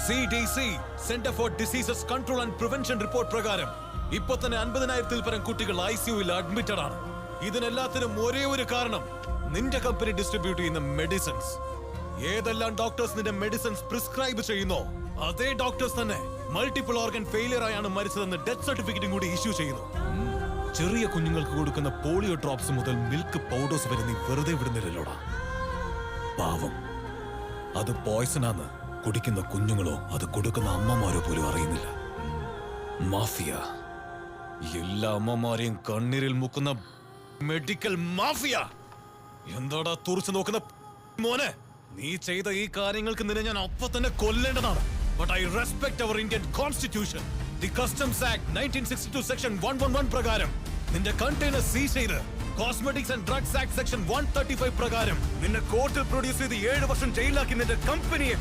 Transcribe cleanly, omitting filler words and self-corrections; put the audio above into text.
CDC centre for diseases control and prevention report പ്രകാരം ഇപ്പൊ തന്നെ 50,000-ൽ പരം കുട്ടികൾ ICUയിൽ അഡ്മിറ്റഡ് ആണ്. ഇതിനെല്ലാത്തിനും ഒരേ ഒരു കാരണം, നിന്റെ കമ്പനി ഡിസ്ട്രിബ്യൂട്ട് ചെയ്യുന്ന മെഡിസിൻസ്. ഏതെല്ലാം ഡോക്ടേഴ്സ് നിന്റെ മെഡിസിൻസ് പ്രിസ്ക്രൈബ് ചെയ്യുന്നോ അതേ ഡോക്ടേഴ്സ് തന്നെ മൾട്ടിപ്പിൾ ഓർഗൻ ഫെയിലിയർ ആയാണ് മരിച്ചതെന്ന് ഡെത്ത് സർട്ടിഫിക്കറ്റും കൂടി ഇഷ്യൂ ചെയ്യുന്നു. ചെറിയ കുഞ്ഞുങ്ങൾക്ക് കൊടുക്കുന്ന പോളിയോ ഡ്രോപ്സ് മുതൽ മിൽക്ക് പൗഡേഴ്സ് വരെ നീ വെറുതെ വിടുന്നില്ലല്ലോടാ. പാവം, അത് പോയ്സണാന്ന് കുടിക്കുന്ന കുഞ്ഞുങ്ങളോ അത് കൊടുക്കുന്ന അമ്മമാരോ പോലും അറിയുന്നില്ല. മാഫിയ, എല്ലാ അമ്മമാരെയും കണ്ണീരിൽ മുക്കുന്ന മെഡിക്കൽ മാഫിയ. എന്താടാ തുറച്ചു നോക്കുന്ന മോനെ? നീ ചെയ്ത ഈ കാര്യങ്ങൾക്ക് നിന്നെ ഞാൻ അപ്പൊ തന്നെ കൊല്ലേണ്ടതാണ്. But I respect our Indian Constitution. The Customs Act 1962 Section 111 പ്രകാരം നിന്റെ കണ്ടെയ്നർ സീസ് ചെയ്ത് cosmetics and drugs act section 135 പ്രകാരം നിന്നെ കോർട്ടിൽ പ്രൊഡ്യൂസ് ചെയ്ത് 7 വർഷം ജയിലാക്കി നിന്റെ കമ്പനിയെ